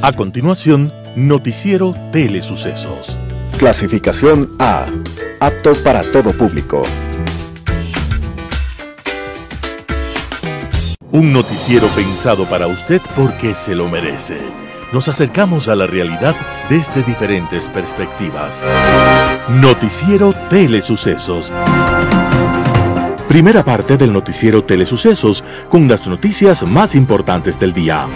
A continuación, Noticiero Telesucesos. Clasificación A. Apto para todo público. Un noticiero pensado para usted porque se lo merece. Nos acercamos a la realidad desde diferentes perspectivas. Noticiero Telesucesos. Primera parte del Noticiero Telesucesos, con las noticias más importantes del día.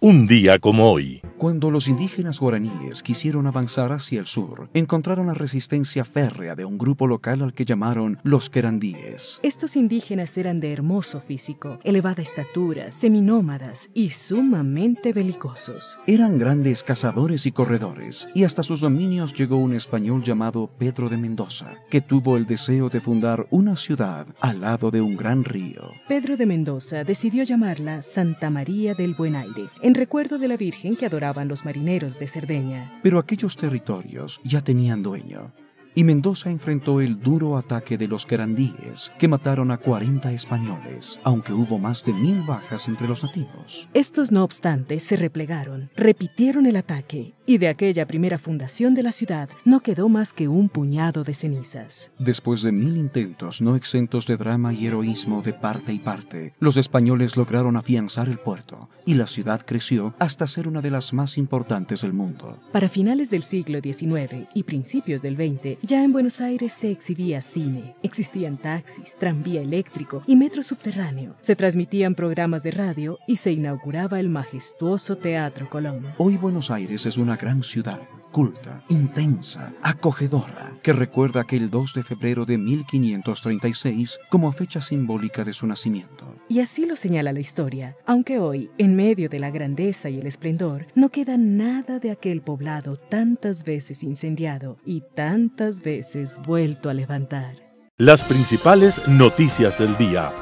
Un día como hoy. Cuando los indígenas guaraníes quisieron avanzar hacia el sur, encontraron la resistencia férrea de un grupo local al que llamaron los querandíes. Estos indígenas eran de hermoso físico, elevada estatura, seminómadas y sumamente belicosos. Eran grandes cazadores y corredores, y hasta sus dominios llegó un español llamado Pedro de Mendoza, que tuvo el deseo de fundar una ciudad al lado de un gran río. Pedro de Mendoza decidió llamarla Santa María del Buen Aire, en recuerdo de la Virgen que adoraban los marineros de Cerdeña. Pero aquellos territorios ya tenían dueño, y Mendoza enfrentó el duro ataque de los querandíes, que mataron a 40 españoles, aunque hubo más de 1000 bajas entre los nativos. Estos, no obstante, se replegaron, repitieron el ataque, y de aquella primera fundación de la ciudad no quedó más que un puñado de cenizas. Después de 1000 intentos no exentos de drama y heroísmo de parte y parte, los españoles lograron afianzar el puerto, y la ciudad creció hasta ser una de las más importantes del mundo. Para finales del siglo XIX y principios del XX, ya en Buenos Aires se exhibía cine, existían taxis, tranvía eléctrico y metro subterráneo, se transmitían programas de radio y se inauguraba el majestuoso Teatro Colón. Hoy Buenos Aires es una gran ciudad, culta, intensa, acogedora, que recuerda aquel 2 de febrero de 1536 como fecha simbólica de su nacimiento. Y así lo señala la historia, aunque hoy, en medio de la grandeza y el esplendor, no queda nada de aquel poblado tantas veces incendiado y tantas veces vuelto a levantar. Las principales noticias del día.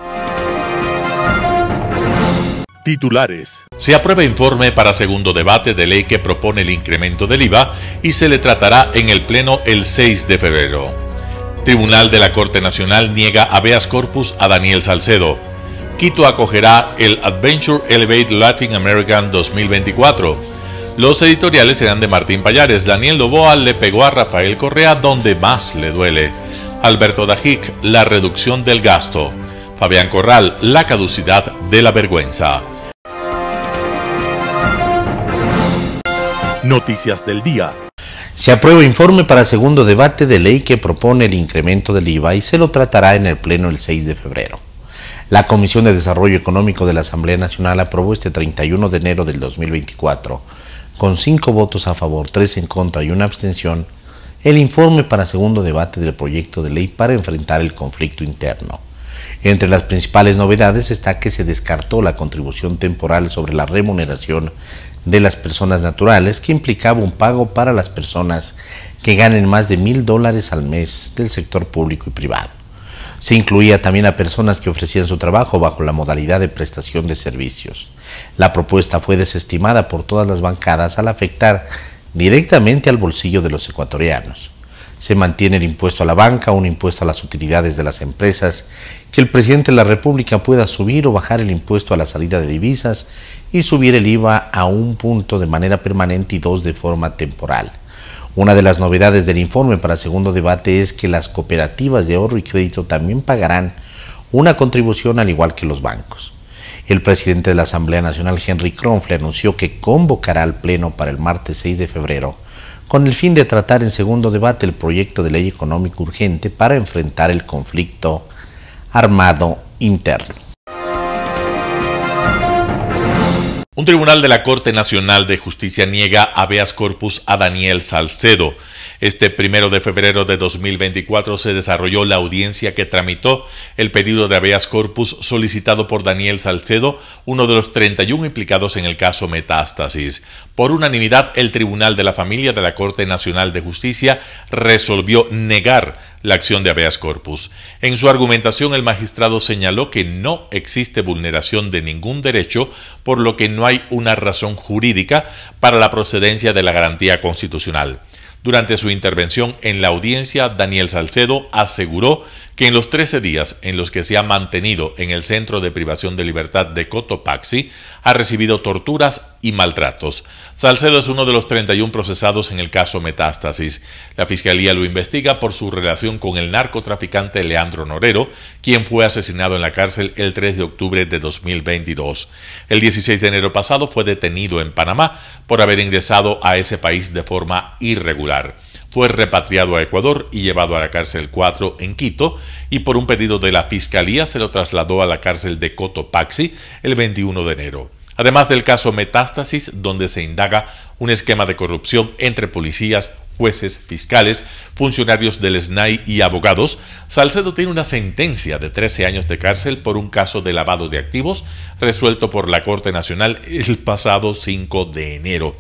Titulares. Se aprueba informe para segundo debate de ley que propone el incremento del IVA y se le tratará en el Pleno el 6 de febrero. Tribunal de la Corte Nacional niega habeas corpus a Daniel Salcedo. Quito acogerá el Adventure Elevate Latin American 2024. Los editoriales serán de Martín Pallares. Daniel Noboa le pegó a Rafael Correa donde más le duele. Alberto Dajic, la reducción del gasto. Fabián Corral, la caducidad de la vergüenza. Noticias del día. Se aprueba informe para segundo debate de ley que propone el incremento del IVA y se lo tratará en el Pleno el 6 de febrero. La Comisión de Desarrollo Económico de la Asamblea Nacional aprobó este 31 de enero del 2024, con 5 votos a favor, 3 en contra y una abstención, el informe para segundo debate del proyecto de ley para enfrentar el conflicto interno. Entre las principales novedades está que se descartó la contribución temporal sobre la remuneración de las personas naturales, que implicaba un pago para las personas que ganen más de $1000 al mes del sector público y privado. Se incluía también a personas que ofrecían su trabajo bajo la modalidad de prestación de servicios. La propuesta fue desestimada por todas las bancadas al afectar directamente al bolsillo de los ecuatorianos. Se mantiene el impuesto a la banca, un impuesto a las utilidades de las empresas, que el presidente de la República pueda subir o bajar el impuesto a la salida de divisas y subir el IVA a un punto de manera permanente y 2 de forma temporal. Una de las novedades del informe para segundo debate es que las cooperativas de ahorro y crédito también pagarán una contribución al igual que los bancos. El presidente de la Asamblea Nacional, Henry Kronfle, anunció que convocará al Pleno para el martes 6 de febrero con el fin de tratar en segundo debate el proyecto de ley económico urgente para enfrentar el conflicto armado interno. Un tribunal de la Corte Nacional de Justicia niega habeas corpus a Daniel Salcedo. Este 1 de febrero de 2024 se desarrolló la audiencia que tramitó el pedido de habeas corpus solicitado por Daniel Salcedo, uno de los 31 implicados en el caso Metástasis. Por unanimidad, el Tribunal de la Familia de la Corte Nacional de Justicia resolvió negar la acción de habeas corpus. En su argumentación, el magistrado señaló que no existe vulneración de ningún derecho, por lo que no hay una razón jurídica para la procedencia de la garantía constitucional. Durante su intervención en la audiencia, Daniel Salcedo aseguró que en los 13 días en los que se ha mantenido en el Centro de Privación de Libertad de Cotopaxi, ha recibido torturas y maltratos. Salcedo es uno de los 31 procesados en el caso Metástasis. La Fiscalía lo investiga por su relación con el narcotraficante Leandro Norero, quien fue asesinado en la cárcel el 3 de octubre de 2022. El 16 de enero pasado fue detenido en Panamá por haber ingresado a ese país de forma irregular. Fue repatriado a Ecuador y llevado a la cárcel 4 en Quito, y por un pedido de la Fiscalía se lo trasladó a la cárcel de Cotopaxi el 21 de enero. Además del caso Metástasis, donde se indaga un esquema de corrupción entre policías, jueces, fiscales, funcionarios del SNAI y abogados, Salcedo tiene una sentencia de 13 años de cárcel por un caso de lavado de activos resuelto por la Corte Nacional el pasado 5 de enero.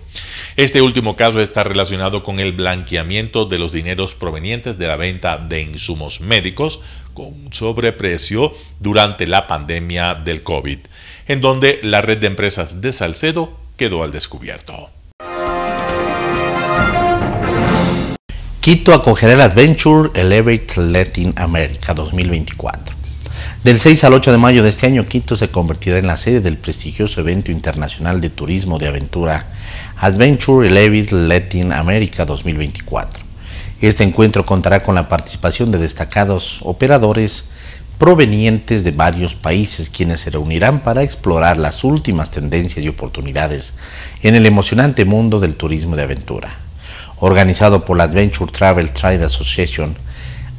Este último caso está relacionado con el blanqueamiento de los dineros provenientes de la venta de insumos médicos con sobreprecio durante la pandemia del COVID, en donde la red de empresas de Salcedo quedó al descubierto. Quito acogerá el Adventure Elevate Latin America 2024. Del 6 al 8 de mayo de este año, Quito se convertirá en la sede del prestigioso evento internacional de turismo de aventura Adventure Elevate Latin America 2024. Este encuentro contará con la participación de destacados operadores provenientes de varios países, quienes se reunirán para explorar las últimas tendencias y oportunidades en el emocionante mundo del turismo de aventura. Organizado por la Adventure Travel Trade Association,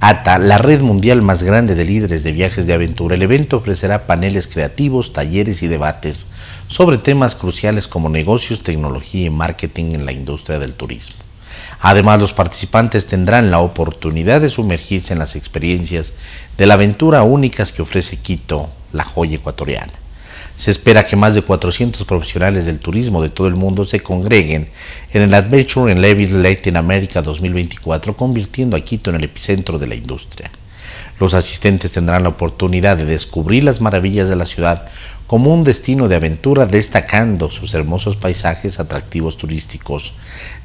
ATA, la red mundial más grande de líderes de viajes de aventura, el evento ofrecerá paneles creativos, talleres y debates sobre temas cruciales como negocios, tecnología y marketing en la industria del turismo. Además, los participantes tendrán la oportunidad de sumergirse en las experiencias de la aventura únicas que ofrece Quito, la joya ecuatoriana. Se espera que más de 400 profesionales del turismo de todo el mundo se congreguen en el Adventure Elevate Latin America 2024, convirtiendo a Quito en el epicentro de la industria. Los asistentes tendrán la oportunidad de descubrir las maravillas de la ciudad como un destino de aventura, destacando sus hermosos paisajes, atractivos turísticos,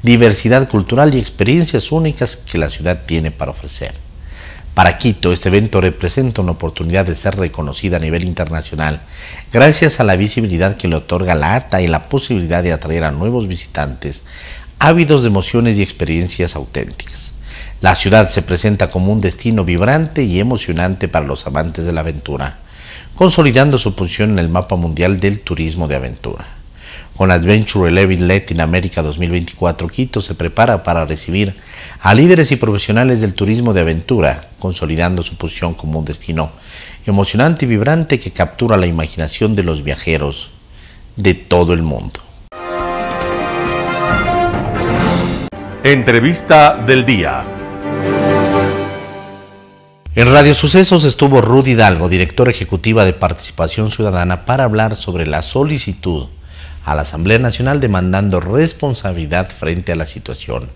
diversidad cultural y experiencias únicas que la ciudad tiene para ofrecer. Para Quito, este evento representa una oportunidad de ser reconocida a nivel internacional gracias a la visibilidad que le otorga la ATA y la posibilidad de atraer a nuevos visitantes ávidos de emociones y experiencias auténticas. La ciudad se presenta como un destino vibrante y emocionante para los amantes de la aventura, consolidando su posición en el mapa mundial del turismo de aventura. Con Adventure Elevate Latin America 2024, Quito se prepara para recibir a líderes y profesionales del turismo de aventura, consolidando su posición como un destino emocionante y vibrante que captura la imaginación de los viajeros de todo el mundo. Entrevista del día. En Radio Sucesos estuvo Rudy Hidalgo, directora ejecutiva de Participación Ciudadana, para hablar sobre la solicitud a la Asamblea Nacional demandando responsabilidad frente a la situación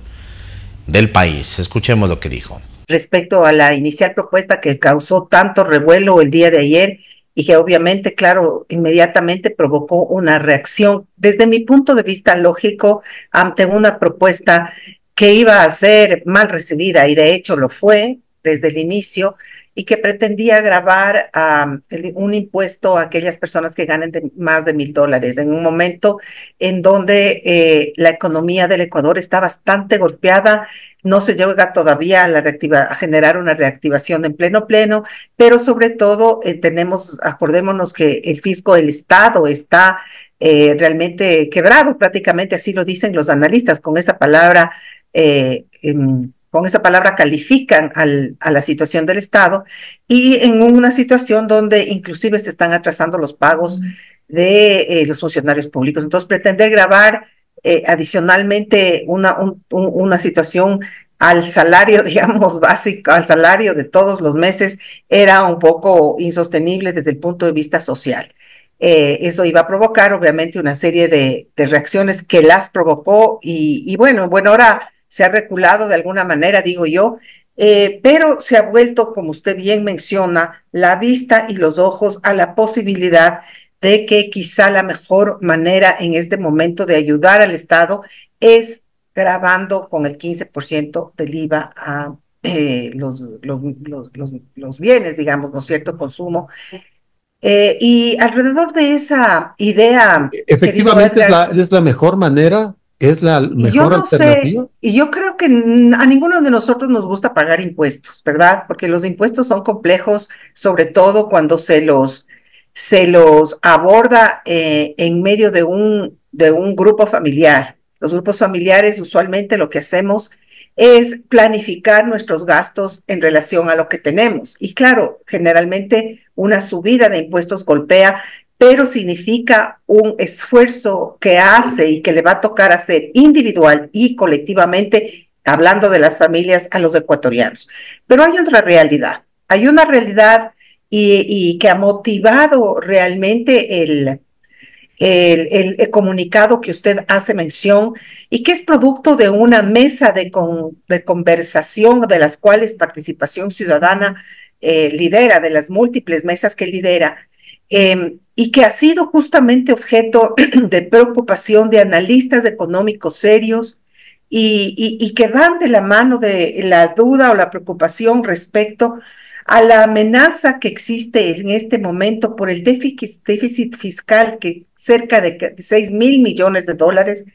del país. Escuchemos lo que dijo. Respecto a la inicial propuesta que causó tanto revuelo el día de ayer y que obviamente, claro, inmediatamente provocó una reacción, desde mi punto de vista lógico, ante una propuesta que iba a ser mal recibida, y de hecho lo fue desde el inicio, y que pretendía gravar un impuesto a aquellas personas que ganen más de $1,000, en un momento en donde la economía del Ecuador está bastante golpeada. No se llega todavía a generar una reactivación en pleno, pero sobre todo acordémonos que el fisco del Estado está realmente quebrado, prácticamente así lo dicen los analistas, con esa palabra califican a la situación del Estado, y en una situación donde inclusive se están atrasando los pagos de los funcionarios públicos. Entonces, pretender gravar adicionalmente una situación al salario, digamos, básico, al salario de todos los meses, era un poco insostenible desde el punto de vista social. Eso iba a provocar, obviamente, una serie de reacciones que las provocó, y bueno, ahora se ha reculado de alguna manera, digo yo, pero se ha vuelto, como usted bien menciona, la vista y los ojos a la posibilidad de que quizá la mejor manera en este momento de ayudar al Estado es gravando con el 15% del IVA a los bienes, digamos, ¿no es cierto?, consumo. Y alrededor de esa idea, querido Efectivamente Edgar, es la mejor manera, es la y yo mejor no sé, alternativa. y yo creo que a ninguno de nosotros nos gusta pagar impuestos, ¿verdad? Porque los impuestos son complejos, sobre todo cuando se los aborda en medio de un grupo familiar. Los grupos familiares usualmente lo que hacemos es planificar nuestros gastos en relación a lo que tenemos. Y claro, generalmente una subida de impuestos golpea, pero significa un esfuerzo que hace y que le va a tocar hacer individual y colectivamente, hablando de las familias, a los ecuatorianos. Pero hay una realidad y que ha motivado realmente el comunicado que usted hace mención y que es producto de una mesa de conversación de las cuales Participación Ciudadana lidera, de las múltiples mesas que lidera, y que ha sido justamente objeto de preocupación de analistas económicos serios y que van de la mano de la duda o la preocupación respecto a la amenaza que existe en este momento por el déficit fiscal que cerca de 6.000 millones de dólares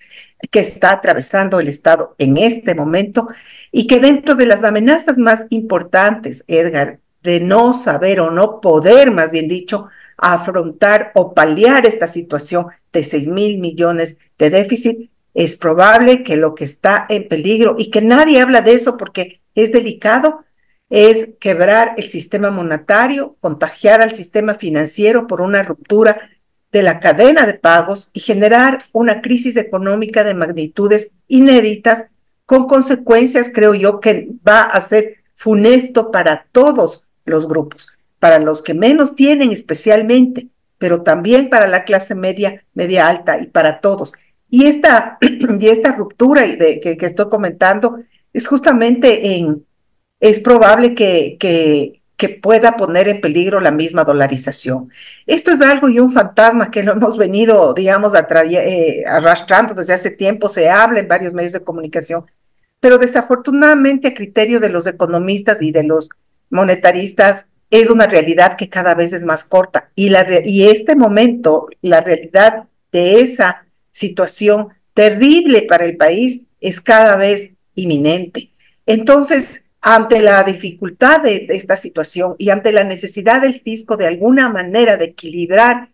que está atravesando el Estado en este momento y que dentro de las amenazas más importantes, Edgar, de no saber o no poder, más bien dicho, afrontar o paliar esta situación de 6.000 millones de déficit, es probable que lo que está en peligro y que nadie habla de eso porque es delicado, es quebrar el sistema monetario, contagiar al sistema financiero por una ruptura de la cadena de pagos y generar una crisis económica de magnitudes inéditas con consecuencias, creo yo, que va a ser funesto para todos los grupos, para los que menos tienen especialmente, pero también para la clase media, media alta y para todos. Y esta ruptura que estoy comentando es justamente es probable que pueda poner en peligro la misma dolarización. Esto es algo y un fantasma que lo hemos venido, digamos, arrastrando desde hace tiempo, se habla en varios medios de comunicación, pero desafortunadamente a criterio de los economistas y de los monetaristas es una realidad que cada vez es más corta y este momento, la realidad de esa situación terrible para el país es cada vez inminente. Entonces, ante la dificultad de esta situación y ante la necesidad del fisco de alguna manera de equilibrar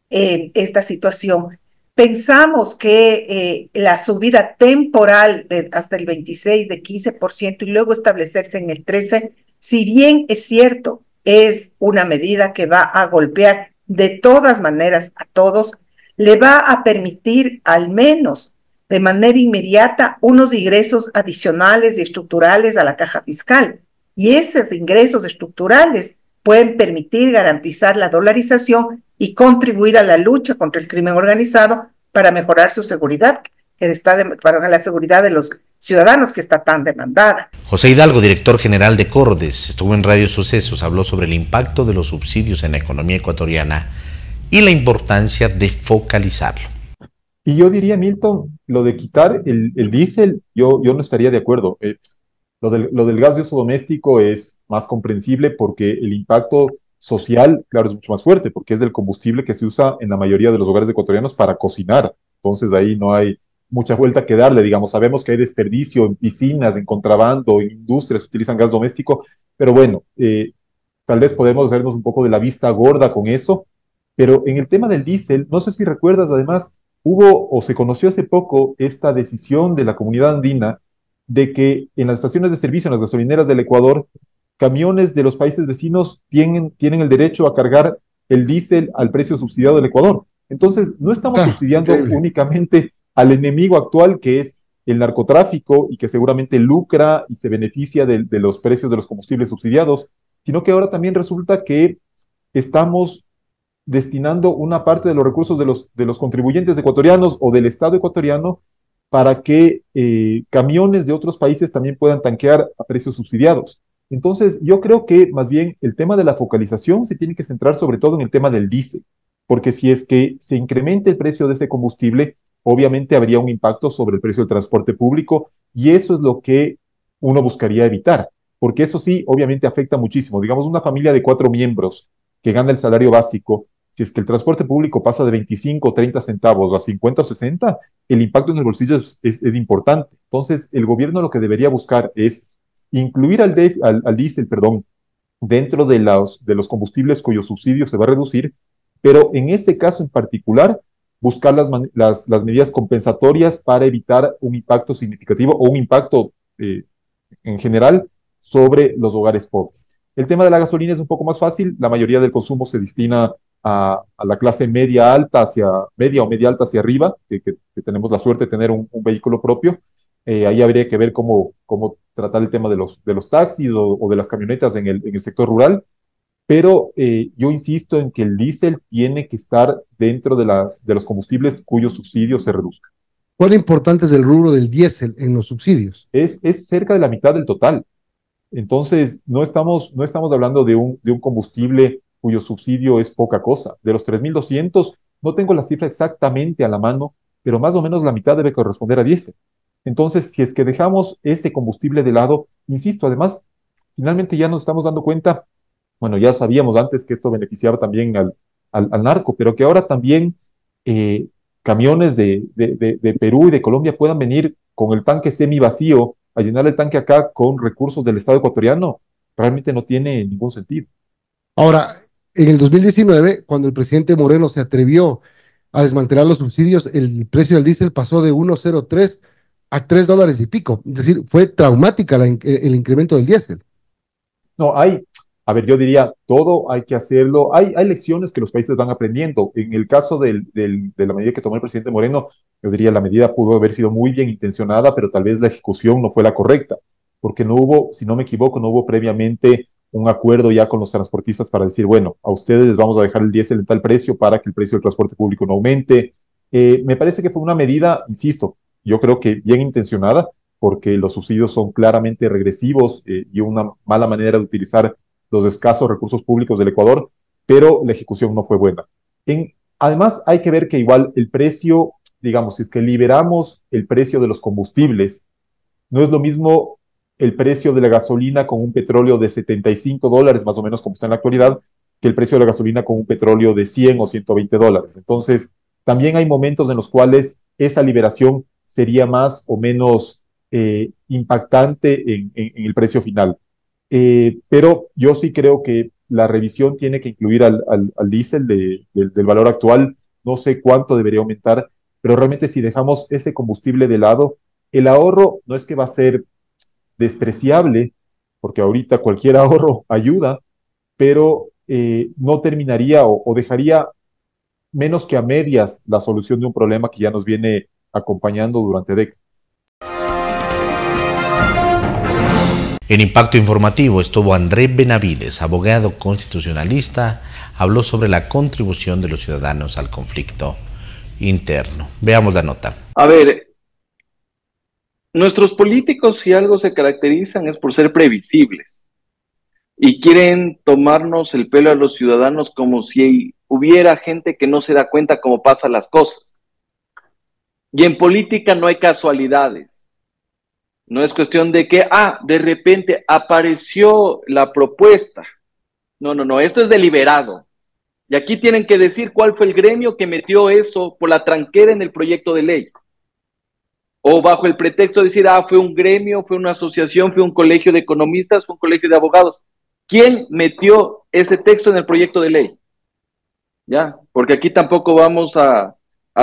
esta situación, pensamos que la subida temporal hasta el 26 de 15% y luego establecerse en el 13%, si bien es cierto, es una medida que va a golpear de todas maneras a todos, le va a permitir al menos de manera inmediata unos ingresos adicionales y estructurales a la caja fiscal. Y esos ingresos estructurales pueden permitir garantizar la dolarización y contribuir a la lucha contra el crimen organizado para mejorar su seguridad, para la seguridad de los ciudadanos que está tan demandada. José Hidalgo, director general de Cordes, estuvo en Radio Sucesos, habló sobre el impacto de los subsidios en la economía ecuatoriana y la importancia de focalizarlo. Y yo diría, Milton, lo de quitar el diésel, yo no estaría de acuerdo. Lo del gas de uso doméstico es más comprensible porque el impacto social, claro, es mucho más fuerte, porque es el combustible que se usa en la mayoría de los hogares ecuatorianos para cocinar. Entonces ahí no hay mucha vuelta que darle, digamos. Sabemos que hay desperdicio en piscinas, en contrabando, en industrias que utilizan gas doméstico, pero bueno, tal vez podemos hacernos un poco de la vista gorda con eso. Pero en el tema del diésel, no sé si recuerdas, además, hubo o se conoció hace poco esta decisión de la comunidad andina de que en las estaciones de servicio, en las gasolineras del Ecuador, camiones de los países vecinos tienen el derecho a cargar el diésel al precio subsidiado del Ecuador. Entonces, no estamos subsidiando únicamente al enemigo actual, que es el narcotráfico y que seguramente lucra y se beneficia de los precios de los combustibles subsidiados, sino que ahora también resulta que estamos destinando una parte de los recursos de los contribuyentes ecuatorianos o del Estado ecuatoriano para que camiones de otros países también puedan tanquear a precios subsidiados. Entonces, yo creo que más bien el tema de la focalización se tiene que centrar sobre todo en el tema del diésel, porque si es que se incrementa el precio de ese combustible, obviamente habría un impacto sobre el precio del transporte público y eso es lo que uno buscaría evitar, porque eso sí, obviamente afecta muchísimo. Digamos, una familia de 4 miembros que gana el salario básico, si es que el transporte público pasa de 25 o 30 centavos a 50 o 60, el impacto en el bolsillo es importante. Entonces, el gobierno lo que debería buscar es incluir al diésel, perdón, dentro de los combustibles cuyo subsidio se va a reducir, pero en ese caso en particular, buscar las medidas compensatorias para evitar un impacto significativo o un impacto en general sobre los hogares pobres. El tema de la gasolina es un poco más fácil, la mayoría del consumo se destina a la clase media alta media o media alta hacia arriba, que tenemos la suerte de tener un vehículo propio. Ahí habría que ver cómo tratar el tema de los taxis o de las camionetas en el sector rural, pero yo insisto en que el diésel tiene que estar dentro de los combustibles cuyos subsidios se reduzcan. ¿Cuán importante es el rubro del diésel en los subsidios? Es cerca de la mitad del total. Entonces, no estamos hablando de un combustible cuyo subsidio es poca cosa. De los 3.200, no tengo la cifra exactamente a la mano, pero más o menos la mitad debe corresponder a diésel. Entonces, si es que dejamos ese combustible de lado, insisto, además, finalmente ya nos estamos dando cuenta, bueno, ya sabíamos antes que esto beneficiaba también al narco, pero que ahora también eh, camiones de Perú y de Colombia puedan venir con el tanque semi vacío a llenar el tanque acá con recursos del Estado ecuatoriano, realmente no tiene ningún sentido. Ahora, en el 2019, cuando el presidente Moreno se atrevió a desmantelar los subsidios, el precio del diésel pasó de 1,03 a $3 y pico. Es decir, fue traumática el incremento del diésel. No, a ver, yo diría, todo hay que hacerlo. Hay lecciones que los países van aprendiendo. En el caso de la medida que tomó el presidente Moreno, yo diría, la medida pudo haber sido muy bien intencionada, pero tal vez la ejecución no fue la correcta, porque no hubo, si no me equivoco, no hubo previamente un acuerdo ya con los transportistas para decir, bueno, a ustedes les vamos a dejar el diésel en tal precio para que el precio del transporte público no aumente. Me parece que fue una medida, insisto, yo creo que bien intencionada, porque los subsidios son claramente regresivos y una mala manera de utilizar los escasos recursos públicos del Ecuador, pero la ejecución no fue buena. Además, hay que ver que igual el precio, digamos, si es que liberamos el precio de los combustibles, no es lo mismo el precio de la gasolina con un petróleo de $75, más o menos como está en la actualidad, que el precio de la gasolina con un petróleo de 100 o $120. Entonces, también hay momentos en los cuales esa liberación sería más o menos impactante en el precio final. Pero yo sí creo que la revisión tiene que incluir al diésel del valor actual. No sé cuánto debería aumentar, pero realmente si dejamos ese combustible de lado, el ahorro no es que va a ser despreciable, porque ahorita cualquier ahorro ayuda, pero no terminaría o dejaría menos que a medias la solución de un problema que ya nos viene acompañando durante décadas. En Impacto Informativo estuvo André Benavides, abogado constitucionalista, habló sobre la contribución de los ciudadanos al conflicto interno. Veamos la nota. A ver, nuestros políticos, si algo se caracterizan, es por ser previsibles y quieren tomarnos el pelo a los ciudadanos como si hubiera gente que no se da cuenta cómo pasan las cosas. Y en política no hay casualidades. No es cuestión de que, de repente apareció la propuesta. No, esto es deliberado. Y aquí tienen que decir cuál fue el gremio que metió eso por la tranquera en el proyecto de ley. O bajo el pretexto de decir, fue un gremio, fue una asociación, fue un colegio de economistas, fue un colegio de abogados. ¿Quién metió ese texto en el proyecto de ley? Ya, porque aquí tampoco vamos a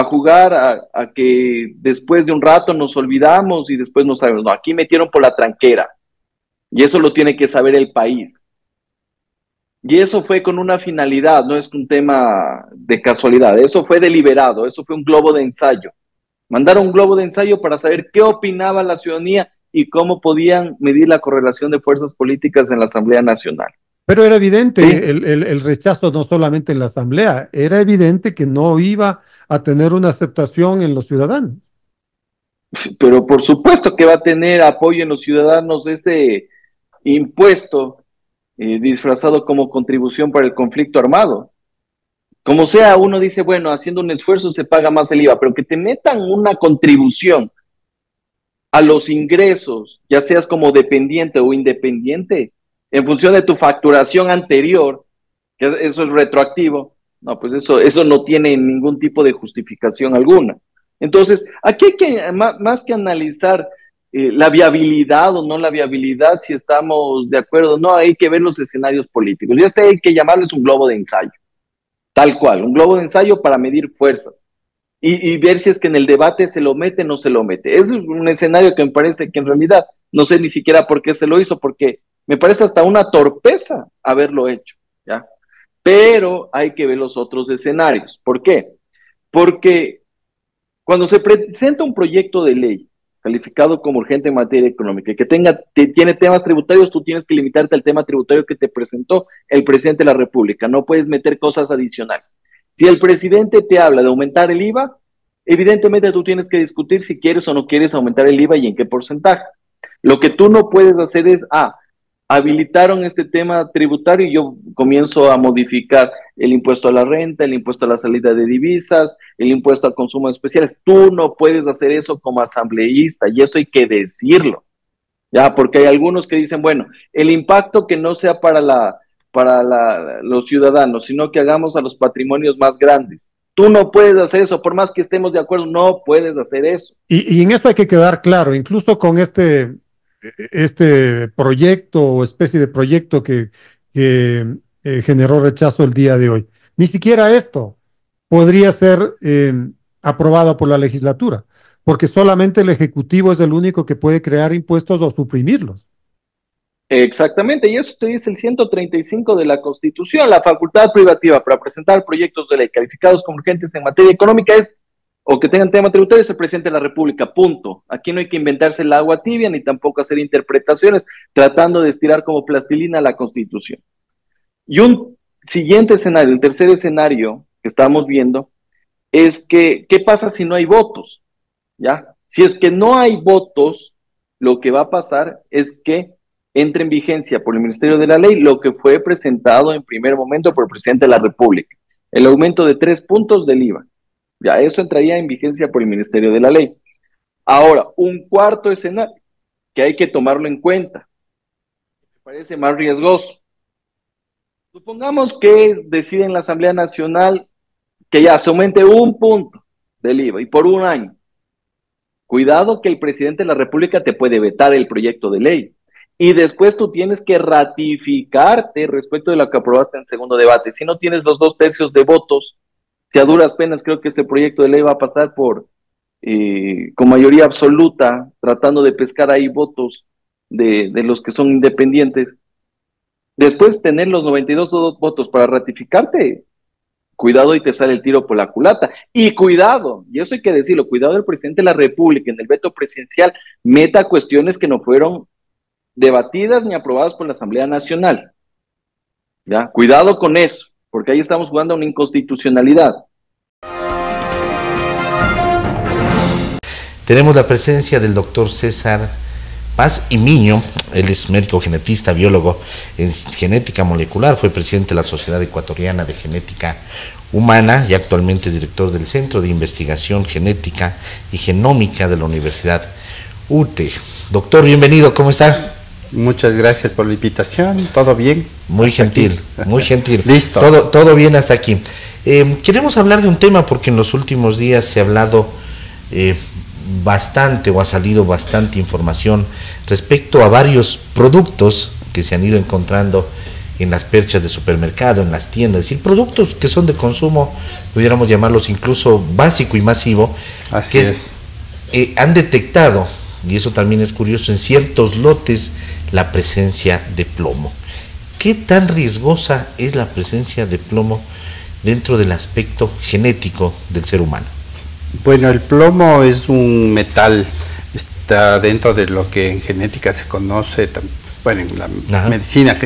jugar a que después de un rato nos olvidamos y después no sabemos. No, aquí metieron por la tranquera. Y eso lo tiene que saber el país. Y eso fue con una finalidad, no es un tema de casualidad. Eso fue deliberado, eso fue un globo de ensayo. Mandaron un globo de ensayo para saber qué opinaba la ciudadanía y cómo podían medir la correlación de fuerzas políticas en la Asamblea Nacional. Pero era evidente, ¿sí? el rechazo no solamente en la Asamblea, era evidente que no iba a tener una aceptación en los ciudadanos. Pero por supuesto que va a tener apoyo en los ciudadanos ese impuesto disfrazado como contribución para el conflicto armado. Como sea, uno dice, bueno, haciendo un esfuerzo se paga más el IVA, pero que te metan una contribución a los ingresos, ya seas como dependiente o independiente, en función de tu facturación anterior, que eso es retroactivo, no, pues eso no tiene ningún tipo de justificación alguna. Entonces, aquí hay que, más que analizar la viabilidad o no la viabilidad, si estamos de acuerdo, no, hay que ver los escenarios políticos. Y hay que llamarles un globo de ensayo, tal cual, un globo de ensayo para medir fuerzas y ver si es que en el debate se lo mete o no se lo mete. Es un escenario que me parece que en realidad no sé ni siquiera por qué se lo hizo, porque me parece hasta una torpeza haberlo hecho, ¿ya? Pero hay que ver los otros escenarios. ¿Por qué? Porque cuando se presenta un proyecto de ley calificado como urgente en materia económica, que tiene temas tributarios, tú tienes que limitarte al tema tributario que te presentó el presidente de la República, no puedes meter cosas adicionales. Si el presidente te habla de aumentar el IVA, evidentemente tú tienes que discutir si quieres o no quieres aumentar el IVA y en qué porcentaje. Lo que tú no puedes hacer es, habilitaron este tema tributario y yo comienzo a modificar el impuesto a la renta, el impuesto a la salida de divisas, el impuesto al consumo de especiales. Tú no puedes hacer eso como asambleísta y eso hay que decirlo, ya, porque hay algunos que dicen, bueno, el impacto que no sea para los ciudadanos, sino que hagamos a los patrimonios más grandes. Tú no puedes hacer eso, por más que estemos de acuerdo, no puedes hacer eso. Y en esto hay que quedar claro, incluso con este proyecto o especie de proyecto que generó rechazo el día de hoy. Ni siquiera esto podría ser aprobado por la legislatura, porque solamente el Ejecutivo es el único que puede crear impuestos o suprimirlos. Exactamente, y eso te dice el 135 de la Constitución. La facultad privativa para presentar proyectos de ley calificados como urgentes en materia económica es, o que tengan tema tributario, es el presidente de la República, punto. Aquí no hay que inventarse el agua tibia, ni tampoco hacer interpretaciones tratando de estirar como plastilina la Constitución. Y un siguiente escenario, el tercer escenario que estamos viendo, es que, ¿qué pasa si no hay votos? ¿Ya? Si es que no hay votos, lo que va a pasar es que entre en vigencia por el Ministerio de la Ley lo que fue presentado en primer momento por el presidente de la República, el aumento de 3 puntos del IVA. Ya, eso entraría en vigencia por el Ministerio de la Ley. Ahora, un cuarto escenario que hay que tomarlo en cuenta, me parece más riesgoso. Supongamos que decide en la Asamblea Nacional que ya se aumente 1 punto del IVA y por 1 año. Cuidado que el presidente de la República te puede vetar el proyecto de ley. Y después tú tienes que ratificarte respecto de lo que aprobaste en segundo debate. Si no tienes los 2/3 de votos, si a duras penas creo que este proyecto de ley va a pasar con mayoría absoluta, tratando de pescar ahí votos de los que son independientes. Después tener los 92 votos para ratificarte, cuidado y te sale el tiro por la culata. Y cuidado, y eso hay que decirlo, cuidado el presidente de la República en el veto presidencial meta cuestiones que no fueron debatidas ni aprobadas por la Asamblea Nacional. ¿Ya? Cuidado con eso, porque ahí estamos jugando a una inconstitucionalidad. Tenemos la presencia del doctor César Paz y Miño. Él es médico genetista, biólogo en genética molecular, fue presidente de la Sociedad Ecuatoriana de Genética Humana y actualmente es director del Centro de Investigación Genética y Genómica de la Universidad UTE. Doctor, bienvenido, ¿cómo está? Muchas gracias por la invitación, ¿todo bien? Muy gentil, muy gentil. Listo. Todo bien hasta aquí. Queremos hablar de un tema porque en los últimos días se ha hablado bastante o ha salido bastante información respecto a varios productos que se han ido encontrando en las perchas de supermercado, en las tiendas, es decir, productos que son de consumo, pudiéramos llamarlos incluso básico y masivo, Así es. Han detectado, y eso también es curioso, en ciertos lotes la presencia de plomo. ¿Qué tan riesgosa es la presencia de plomo dentro del aspecto genético del ser humano? Bueno, el plomo es un metal, está dentro de lo que en genética se conoce, bueno, en la medicina,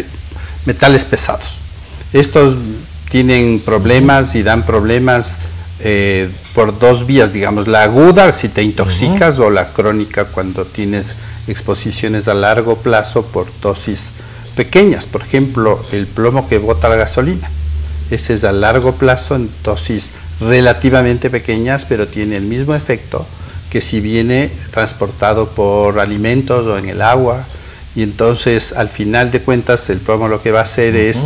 metales pesados. Estos tienen problemas y dan problemas por 2 vías, digamos, la aguda si te intoxicas o la crónica cuando tienes exposiciones a largo plazo por dosis pequeñas. Por ejemplo, el plomo que bota la gasolina. Ese es a largo plazo en dosis relativamente pequeñas, pero tiene el mismo efecto que si viene transportado por alimentos o en el agua. Y entonces, al final de cuentas, el plomo lo que va a hacer es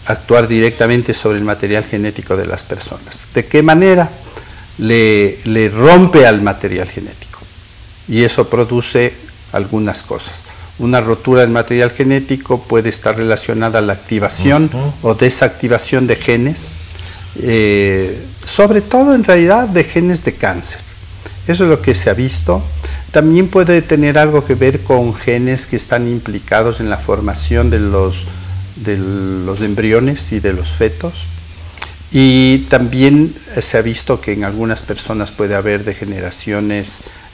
actuar directamente sobre el material genético de las personas. ¿De qué manera? Le rompe al material genético. Y eso produce algunas cosas. Una rotura del material genético puede estar relacionada a la activación o desactivación de genes, sobre todo en realidad de genes de cáncer. Eso es lo que se ha visto. También puede tener algo que ver con genes que están implicados en la formación de los embriones y de los fetos. Y también se ha visto que en algunas personas puede haber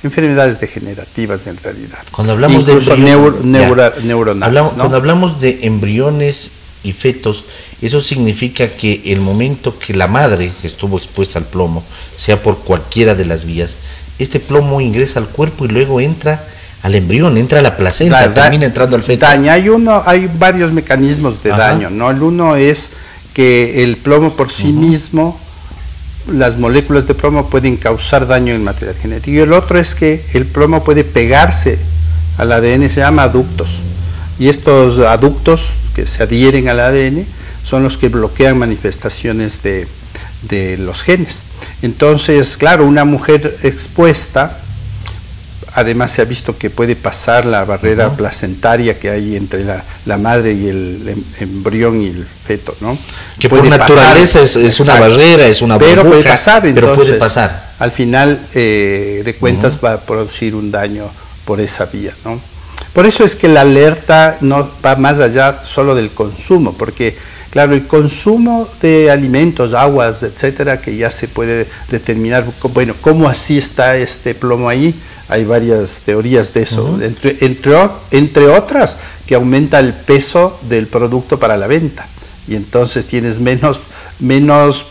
enfermedades degenerativas en realidad. Cuando hablamos incluso neuronales. Cuando hablamos de embriones y fetos, eso significa que el momento que la madre estuvo expuesta al plomo, sea por cualquiera de las vías, este plomo ingresa al cuerpo y luego entra al embrión, entra a la placenta, termina entrando al feto. Hay varios mecanismos de daño, ¿no? El uno es que el plomo por sí mismo, las moléculas de plomo pueden causar daño en el material genético. Y el otro es que el plomo puede pegarse al ADN, se llama aductos. Y estos aductos que se adhieren al ADN son los que bloquean manifestaciones de los genes. Entonces, claro, una mujer expuesta, además se ha visto que puede pasar la barrera placentaria que hay entre la madre y el embrión y el feto, ¿no? Que por naturaleza es una barrera, es una burbuja, pero puede pasar, entonces, pero puede pasar. Al final de cuentas va a producir un daño por esa vía, ¿no? Por eso es que la alerta no va más allá solo del consumo, porque claro, el consumo de alimentos, aguas, etcétera, que ya se puede determinar, bueno, cómo así está este plomo ahí. Hay varias teorías de eso, entre otras, que aumenta el peso del producto para la venta. Y entonces tienes menos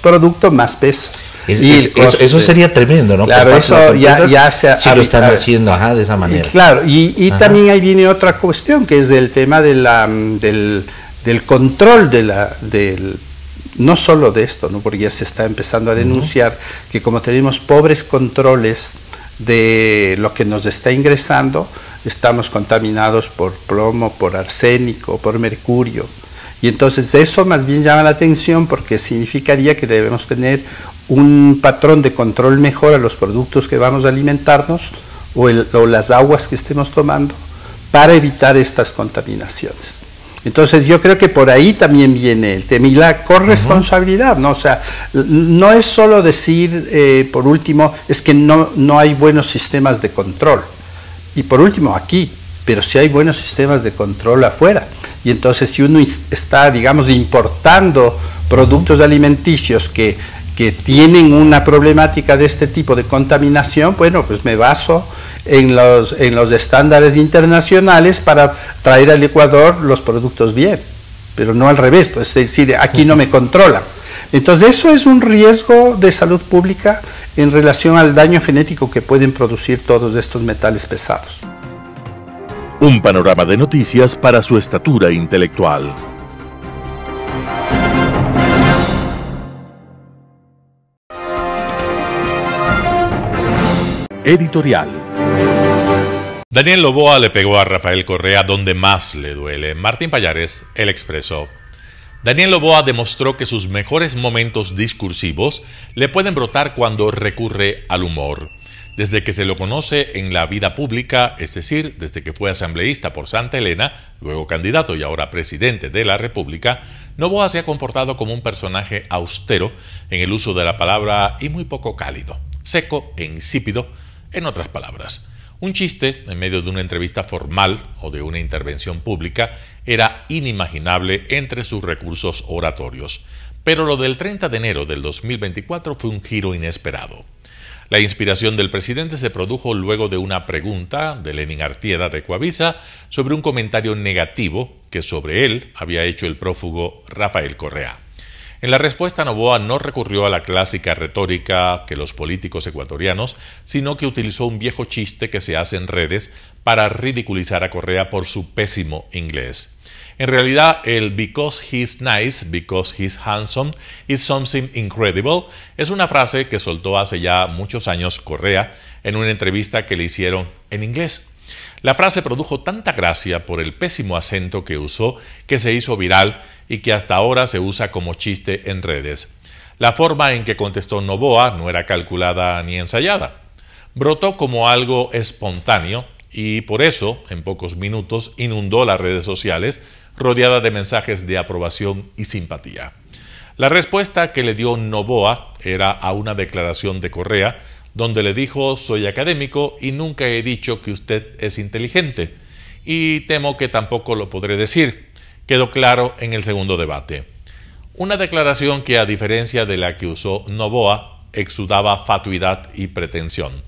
producto, más peso. Eso sería tremendo, ¿no? Claro, eso ya se sí lo están haciendo de esa manera. Claro, y también ahí viene otra cuestión, que es el tema del control no solo de esto, ¿no? Porque ya se está empezando a denunciar que como tenemos pobres controles de lo que nos está ingresando, estamos contaminados por plomo, por arsénico, por mercurio. Y entonces eso más bien llama la atención porque significaría que debemos tener un patrón de control mejor a los productos que vamos a alimentarnos o las aguas que estemos tomando para evitar estas contaminaciones. Entonces yo creo que por ahí también viene el tema y la corresponsabilidad, ¿no? O sea, no es solo decir, por último, es que no hay buenos sistemas de control. Y por último, aquí, pero sí hay buenos sistemas de control afuera. Y entonces si uno está, digamos, importando productos alimenticios que tienen una problemática de este tipo de contaminación, bueno, pues me baso en los estándares internacionales para traer al Ecuador los productos bien, pero no al revés, pues es decir, aquí no me controlan. Entonces eso es un riesgo de salud pública en relación al daño genético que pueden producir todos estos metales pesados. Un panorama de noticias para su estatura intelectual. Editorial. Daniel Noboa le pegó a Rafael Correa donde más le duele. Martín Pallares, El Expreso. Daniel Noboa demostró que sus mejores momentos discursivos le pueden brotar cuando recurre al humor. Desde que se lo conoce en la vida pública, es decir, desde que fue asambleísta por Santa Elena, luego candidato y ahora presidente de la República, Noboa se ha comportado como un personaje austero en el uso de la palabra y muy poco cálido, seco e insípido, en otras palabras. Un chiste en medio de una entrevista formal o de una intervención pública era inimaginable entre sus recursos oratorios. Pero lo del 30 de enero del 2024 fue un giro inesperado. La inspiración del presidente se produjo luego de una pregunta de Lenin Artieda de Coavisa sobre un comentario negativo que sobre él había hecho el prófugo Rafael Correa. En la respuesta, Noboa no recurrió a la clásica retórica que los políticos ecuatorianos, sino que utilizó un viejo chiste que se hace en redes para ridiculizar a Correa por su pésimo inglés. En realidad, el "because he's nice, because he's handsome, is something incredible" es una frase que soltó hace ya muchos años Correa en una entrevista que le hicieron en inglés. La frase produjo tanta gracia por el pésimo acento que usó que se hizo viral y que hasta ahora se usa como chiste en redes. La forma en que contestó Noboa no era calculada ni ensayada. Brotó como algo espontáneo y por eso, en pocos minutos, inundó las redes sociales rodeada de mensajes de aprobación y simpatía. La respuesta que le dio Noboa era a una declaración de Correa donde le dijo: soy académico y nunca he dicho que usted es inteligente, y temo que tampoco lo podré decir. Quedó claro en el segundo debate. Una declaración que, a diferencia de la que usó Noboa, exudaba fatuidad y pretensión.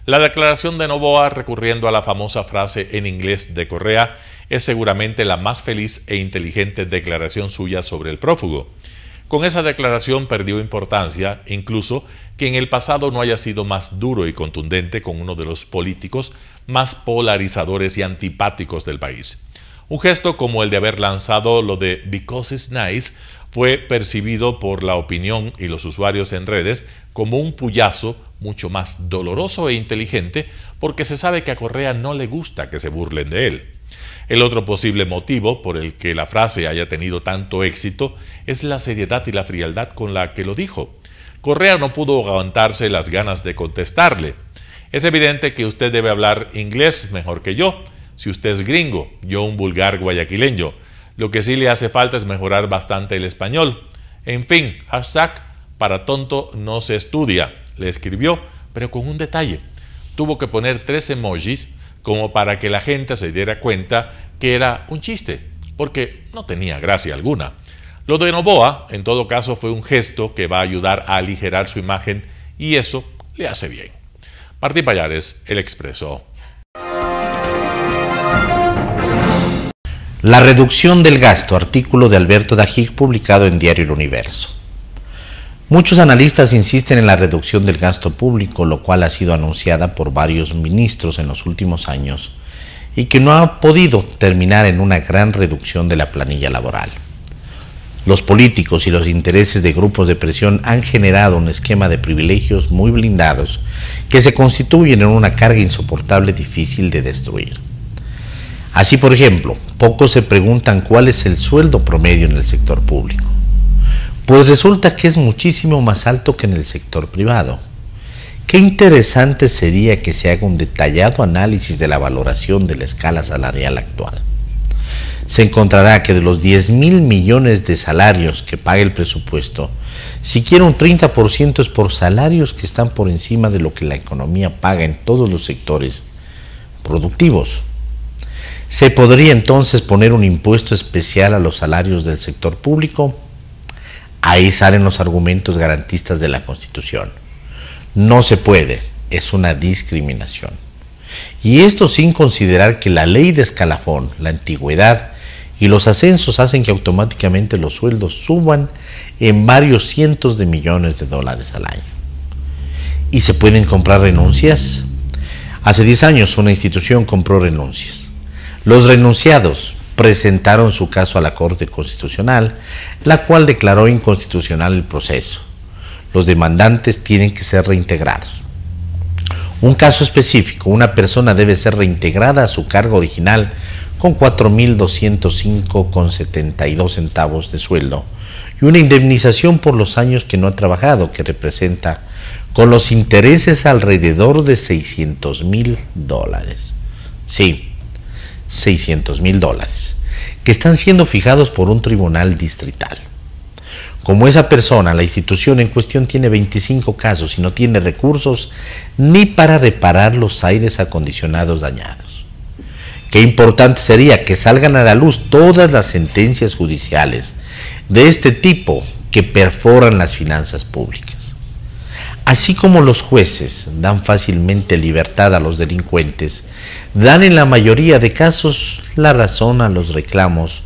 La declaración de Noboa, recurriendo a la famosa frase en inglés de Correa, es seguramente la más feliz e inteligente declaración suya sobre el prófugo. Con esa declaración perdió importancia, incluso que en el pasado no haya sido más duro y contundente con uno de los políticos más polarizadores y antipáticos del país. Un gesto como el de haber lanzado lo de "because it's nice" fue percibido por la opinión y los usuarios en redes como un puyazo mucho más doloroso e inteligente, porque se sabe que a Correa no le gusta que se burlen de él. El otro posible motivo por el que la frase haya tenido tanto éxito es la seriedad y la frialdad con la que lo dijo. Correa no pudo aguantarse las ganas de contestarle: es evidente que usted debe hablar inglés mejor que yo. Si usted es gringo, yo un vulgar guayaquileño. Lo que sí le hace falta es mejorar bastante el español. En fin, #para tonto no se estudia, le escribió, pero con un detalle. Tuvo que poner 3 emojis como para que la gente se diera cuenta que era un chiste, porque no tenía gracia alguna. Lo de Noboa, en todo caso, fue un gesto que va a ayudar a aligerar su imagen, y eso le hace bien. Martín Pallares, El Expreso. La reducción del gasto, artículo de Alberto Dajic publicado en Diario El Universo. Muchos analistas insisten en la reducción del gasto público, lo cual ha sido anunciada por varios ministros en los últimos años y que no ha podido terminar en una gran reducción de la planilla laboral. Los políticos y los intereses de grupos de presión han generado un esquema de privilegios muy blindados que se constituyen en una carga insoportable difícil de destruir. Así, por ejemplo, pocos se preguntan cuál es el sueldo promedio en el sector público. Pues resulta que es muchísimo más alto que en el sector privado. Qué interesante sería que se haga un detallado análisis de la valoración de la escala salarial actual. Se encontrará que de los 10.000 millones de salarios que paga el presupuesto, siquiera un 30% es por salarios que están por encima de lo que la economía paga en todos los sectores productivos. ¿Se podría entonces poner un impuesto especial a los salarios del sector público? Ahí salen los argumentos garantistas de la Constitución. No se puede, es una discriminación. Y esto sin considerar que la ley de escalafón, la antigüedad y los ascensos hacen que automáticamente los sueldos suban en varios cientos de millones de dólares al año. ¿Y se pueden comprar renuncias? Hace 10 años una institución compró renuncias. Los renunciados presentaron su caso a la Corte Constitucional, la cual declaró inconstitucional el proceso. Los demandantes tienen que ser reintegrados. Un caso específico: una persona debe ser reintegrada a su cargo original con 4.205,72 centavos de sueldo y una indemnización por los años que no ha trabajado, que representa con los intereses alrededor de $600,000. Sí, $600,000, que están siendo fijados por un tribunal distrital. Como esa persona, la institución en cuestión tiene 25 casos y no tiene recursos ni para reparar los aires acondicionados dañados. Qué importante sería que salgan a la luz todas las sentencias judiciales de este tipo que perforan las finanzas públicas. Así como los jueces dan fácilmente libertad a los delincuentes, dan en la mayoría de casos la razón a los reclamos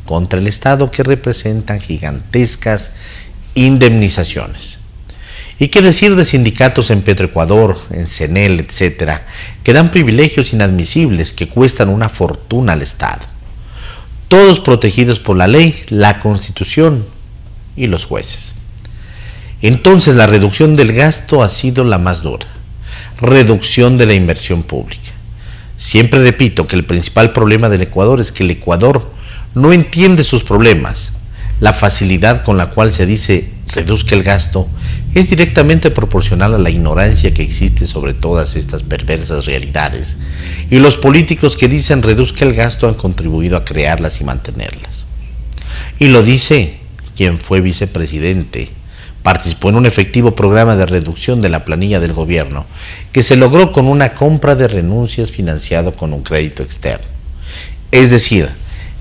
contra el Estado, que representan gigantescas indemnizaciones. ¿Y qué decir de sindicatos en Petroecuador, en CENEL, etcétera, que dan privilegios inadmisibles que cuestan una fortuna al Estado? todos protegidos por la ley, la Constitución y los jueces. Entonces la reducción del gasto ha sido la más dura. Reducción de la inversión pública. Siempre repito que el principal problema del Ecuador es que el Ecuador no entiende sus problemas. La facilidad con la cual se dice reduzca el gasto es directamente proporcional a la ignorancia que existe sobre todas estas perversas realidades, y los políticos que dicen reduzca el gasto han contribuido a crearlas y mantenerlas. Y lo dice quien fue vicepresidente, participó en un efectivo programa de reducción de la planilla del gobierno que se logró con una compra de renuncias financiado con un crédito externo. Es decir,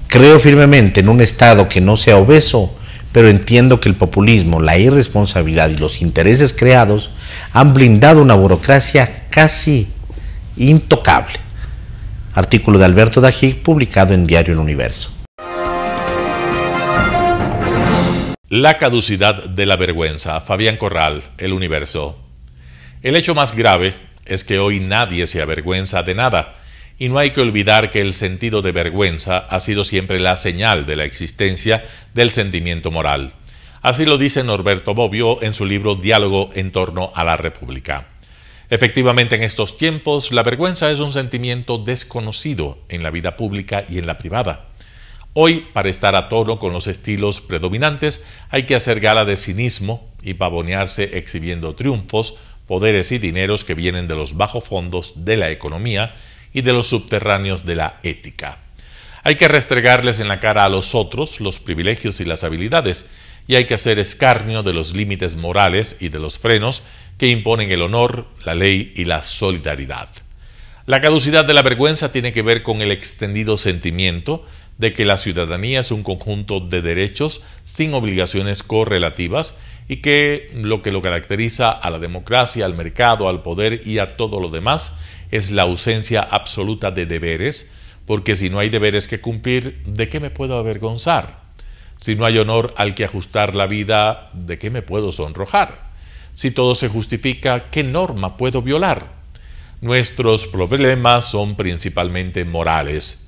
creo firmemente en un Estado que no sea obeso, pero entiendo que el populismo, la irresponsabilidad y los intereses creados han blindado una burocracia casi intocable. Artículo de Alberto Dajic, publicado en Diario El Universo. La caducidad de la vergüenza. Fabián Corral, El Universo. El hecho más grave es que hoy nadie se avergüenza de nada, y no hay que olvidar que el sentido de vergüenza ha sido siempre la señal de la existencia del sentimiento moral. Así lo dice Norberto Bobbio en su libro Diálogo en torno a la República. Efectivamente, en estos tiempos, la vergüenza es un sentimiento desconocido en la vida pública y en la privada. Hoy, para estar a tono con los estilos predominantes, hay que hacer gala de cinismo y pavonearse exhibiendo triunfos, poderes y dineros que vienen de los bajofondos de la economía y de los subterráneos de la ética. Hay que restregarles en la cara a los otros los privilegios y las habilidades, y hay que hacer escarnio de los límites morales y de los frenos que imponen el honor, la ley y la solidaridad. La caducidad de la vergüenza tiene que ver con el extendido sentimiento de que la ciudadanía es un conjunto de derechos sin obligaciones correlativas y que lo caracteriza a la democracia, al mercado, al poder y a todo lo demás es la ausencia absoluta de deberes, porque si no hay deberes que cumplir, ¿de qué me puedo avergonzar? Si no hay honor al que ajustar la vida, ¿de qué me puedo sonrojar? Si todo se justifica, ¿qué norma puedo violar? Nuestros problemas son principalmente morales.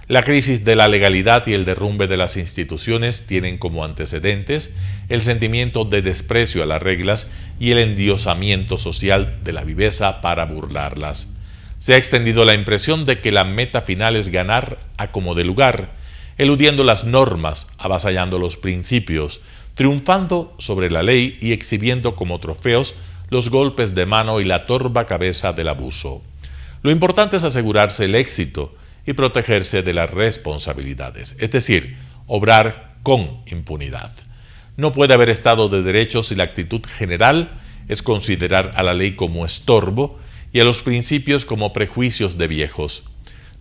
La crisis de la legalidad y el derrumbe de las instituciones tienen como antecedentes el sentimiento de desprecio a las reglas y el endiosamiento social de la viveza para burlarlas. Se ha extendido la impresión de que la meta final es ganar a como de lugar, eludiendo las normas, avasallando los principios, triunfando sobre la ley y exhibiendo como trofeos los golpes de mano y la torva cabeza del abuso. Lo importante es asegurarse el éxito y protegerse de las responsabilidades, es decir, obrar con impunidad. No puede haber Estado de Derecho si la actitud general es considerar a la ley como estorbo y a los principios como prejuicios de viejos.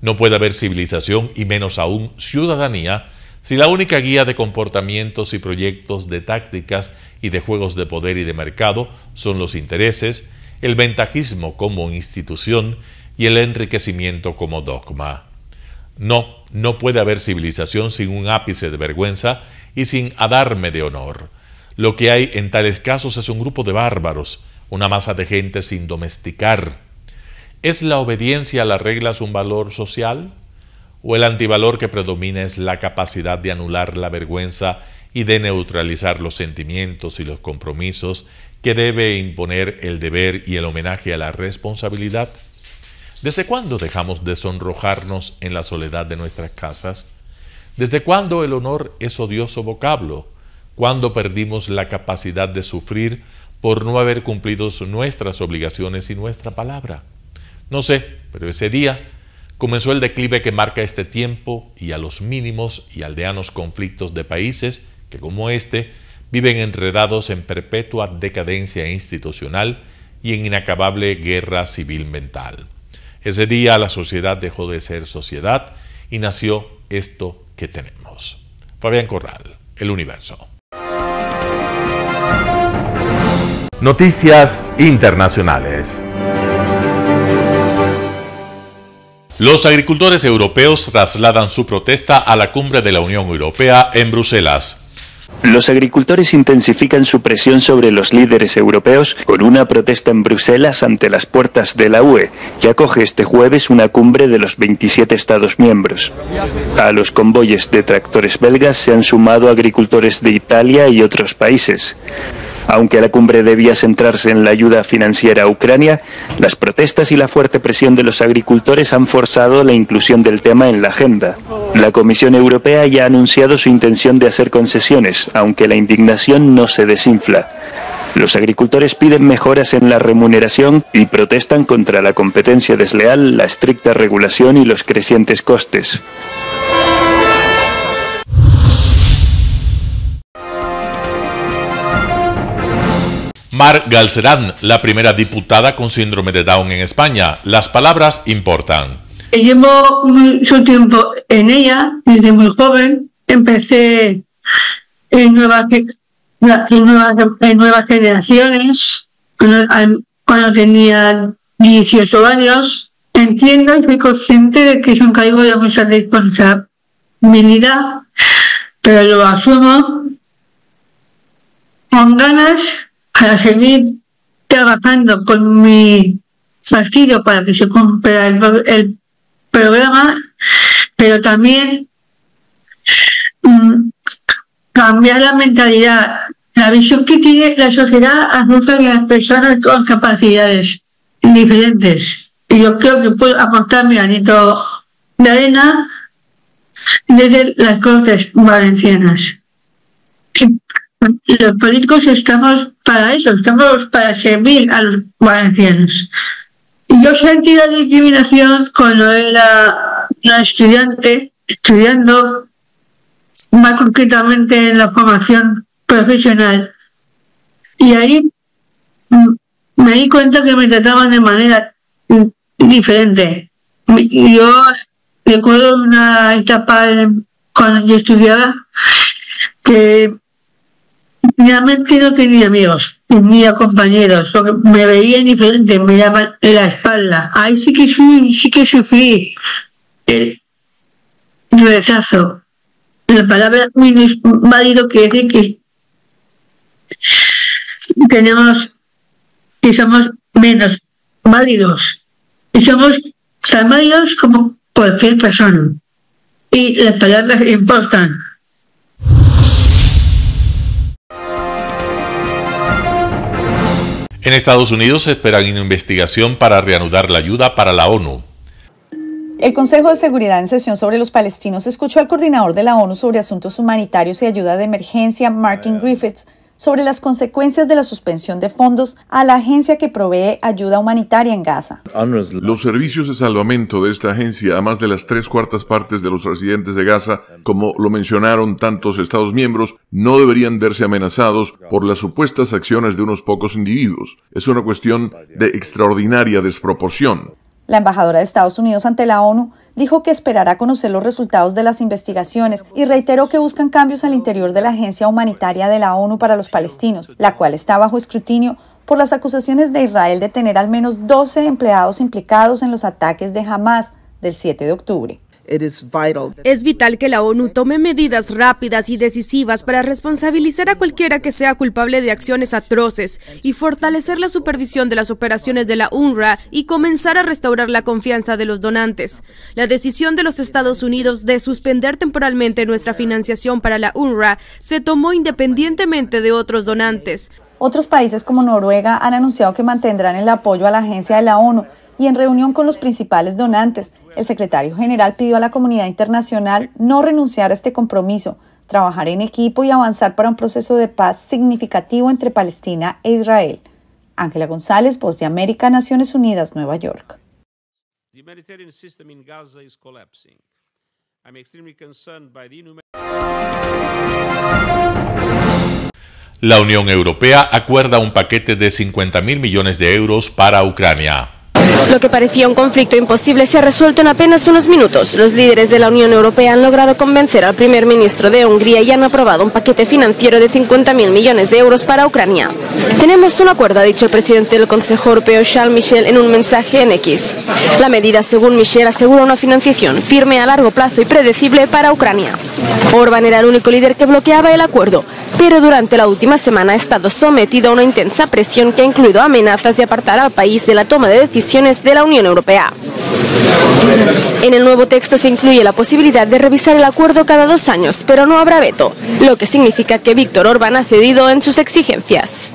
No puede haber civilización y menos aún ciudadanía si la única guía de comportamientos y proyectos de tácticas y de juegos de poder y de mercado son los intereses, el ventajismo como institución y el enriquecimiento como dogma. No puede haber civilización sin un ápice de vergüenza y sin adarme de honor. Lo que hay en tales casos es un grupo de bárbaros, una masa de gente sin domesticar. ¿Es la obediencia a las reglas un valor social? ¿O el antivalor que predomina es la capacidad de anular la vergüenza y de neutralizar los sentimientos y los compromisos que debe imponer el deber y el homenaje a la responsabilidad? ¿Desde cuándo dejamos de sonrojarnos en la soledad de nuestras casas? ¿Desde cuándo el honor es odioso vocablo? ¿Cuándo perdimos la capacidad de sufrir por no haber cumplido nuestras obligaciones y nuestra palabra? No sé, pero ese día comenzó el declive que marca este tiempo y a los mínimos y aldeanos conflictos de países que, como este, viven enredados en perpetua decadencia institucional y en inacabable guerra civil mental. Ese día la sociedad dejó de ser sociedad y nació esto que tenemos. Fabián Corral, El Universo. Noticias internacionales. Los agricultores europeos trasladan su protesta a la cumbre de la Unión Europea en Bruselas. Los agricultores intensifican su presión sobre los líderes europeos con una protesta en Bruselas ante las puertas de la UE, que acoge este jueves una cumbre de los 27 Estados miembros. A los convoyes de tractores belgas se han sumado agricultores de Italia y otros países. Aunque la cumbre debía centrarse en la ayuda financiera a Ucrania, las protestas y la fuerte presión de los agricultores han forzado la inclusión del tema en la agenda. La Comisión Europea ya ha anunciado su intención de hacer concesiones, aunque la indignación no se desinfla. Los agricultores piden mejoras en la remuneración y protestan contra la competencia desleal, la estricta regulación y los crecientes costes. Mar Galcerán, la primera diputada con síndrome de Down en España. Las palabras importan. Llevo mucho tiempo en ella, desde muy joven. Empecé en nuevas generaciones, cuando tenía 18 años. Entiendo y soy consciente de que es un cargo de mucha responsabilidad, pero lo asumo con ganas para seguir trabajando con mi partido para que se cumpla el programa, pero también cambiar la mentalidad, la visión que tiene la sociedad acerca de las personas con capacidades diferentes. Y yo creo que puedo aportar mi granito de arena desde las Cortes Valencianas. Los políticos estamos para eso, estamos para servir a los valencianos. Yo sentí la discriminación cuando era una estudiante, estudiando más concretamente en la formación profesional. Y ahí me di cuenta que me trataban de manera diferente. Yo recuerdo una etapa cuando yo estudiaba que realmente no tenía amigos, tenía compañeros, porque me veían diferente, me llaman la espalda. Ahí sí que sufrí el rechazo. La palabra minusválido quiere decir que somos menos válidos. Y somos tan válidos como cualquier persona. Y las palabras importan. En Estados Unidos se espera una investigación para reanudar la ayuda para la ONU. El Consejo de Seguridad en sesión sobre los palestinos escuchó al coordinador de la ONU sobre asuntos humanitarios y ayuda de emergencia, Martin Griffiths, sobre las consecuencias de la suspensión de fondos a la agencia que provee ayuda humanitaria en Gaza. Los servicios de salvamento de esta agencia a más de las 3/4 partes de los residentes de Gaza, como lo mencionaron tantos Estados miembros, no deberían verse amenazados por las supuestas acciones de unos pocos individuos. Es una cuestión de extraordinaria desproporción. La embajadora de Estados Unidos ante la ONU dijo que esperará conocer los resultados de las investigaciones y reiteró que buscan cambios al interior de la Agencia Humanitaria de la ONU para los Palestinos, la cual está bajo escrutinio por las acusaciones de Israel de tener al menos 12 empleados implicados en los ataques de Hamás del 7 de octubre. Es vital que la ONU tome medidas rápidas y decisivas para responsabilizar a cualquiera que sea culpable de acciones atroces y fortalecer la supervisión de las operaciones de la UNRWA y comenzar a restaurar la confianza de los donantes. La decisión de los Estados Unidos de suspender temporalmente nuestra financiación para la UNRWA se tomó independientemente de otros donantes. Otros países como Noruega han anunciado que mantendrán el apoyo a la agencia de la ONU y en reunión con los principales donantes, el secretario general pidió a la comunidad internacional no renunciar a este compromiso, trabajar en equipo y avanzar para un proceso de paz significativo entre Palestina e Israel. Ángela González, Voz de América, Naciones Unidas, Nueva York. La Unión Europea acuerda un paquete de 50.000 millones de euros para Ucrania. Lo que parecía un conflicto imposible se ha resuelto en apenas unos minutos. Los líderes de la Unión Europea han logrado convencer al primer ministro de Hungría y han aprobado un paquete financiero de 50.000 millones de euros para Ucrania. Tenemos un acuerdo, ha dicho el presidente del Consejo Europeo, Charles Michel, en un mensaje en X. La medida, según Michel, asegura una financiación firme a largo plazo y predecible para Ucrania. Orbán era el único líder que bloqueaba el acuerdo, pero durante la última semana ha estado sometido a una intensa presión que ha incluido amenazas de apartar al país de la toma de decisiones de la Unión Europea. En el nuevo texto se incluye la posibilidad de revisar el acuerdo cada 2 años, pero no habrá veto, lo que significa que Víktor Orbán ha cedido en sus exigencias.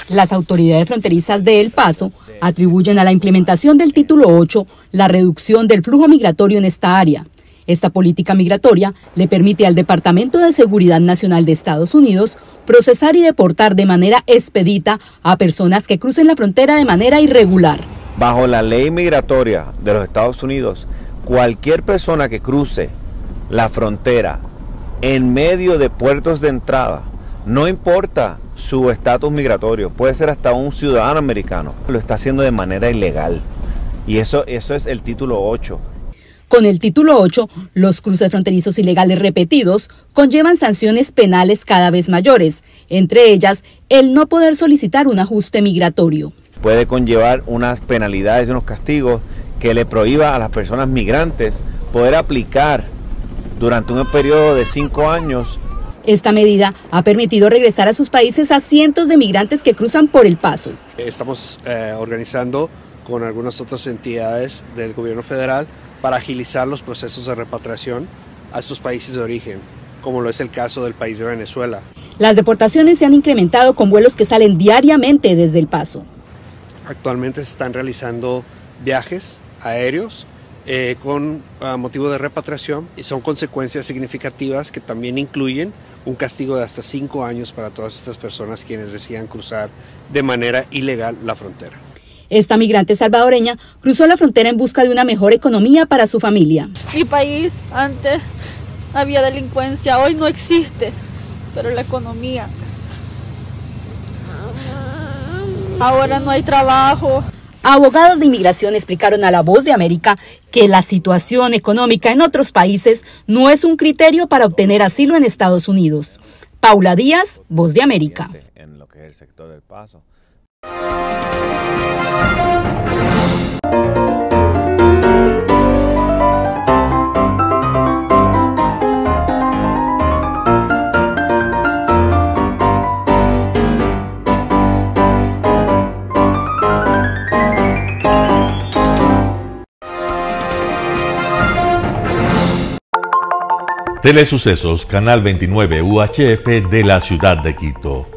Las autoridades fronterizas de El Paso atribuyen a la implementación del Título 8 la reducción del flujo migratorio en esta área. Esta política migratoria le permite al Departamento de Seguridad Nacional de Estados Unidos procesar y deportar de manera expedita a personas que crucen la frontera de manera irregular. Bajo la ley migratoria de los Estados Unidos, cualquier persona que cruce la frontera en medio de puertos de entrada, no importa su estatus migratorio, puede ser hasta un ciudadano americano, lo está haciendo de manera ilegal. Y eso es el Título 8. Con el Título 8, los cruces fronterizos ilegales repetidos conllevan sanciones penales cada vez mayores, entre ellas el no poder solicitar un ajuste migratorio. Puede conllevar unas penalidades y unos castigos que le prohíba a las personas migrantes poder aplicar durante un periodo de 5 años. Esta medida ha permitido regresar a sus países a cientos de migrantes que cruzan por El Paso. Estamos organizando con algunas otras entidades del gobierno federal para agilizar los procesos de repatriación a estos países de origen, como lo es el caso del país de Venezuela. Las deportaciones se han incrementado con vuelos que salen diariamente desde El Paso. Actualmente se están realizando viajes aéreos con motivo de repatriación y son consecuencias significativas que también incluyen un castigo de hasta 5 años para todas estas personas quienes decidan cruzar de manera ilegal la frontera. Esta migrante salvadoreña cruzó la frontera en busca de una mejor economía para su familia. Mi país, antes había delincuencia, hoy no existe, pero la economía. Ahora no hay trabajo. Abogados de inmigración explicaron a La Voz de América que la situación económica en otros países no es un criterio para obtener asilo en Estados Unidos. Paula Díaz, Voz de América. En lo que es el sector del Paso. Telesucesos, Canal 29 UHF de la ciudad de Quito.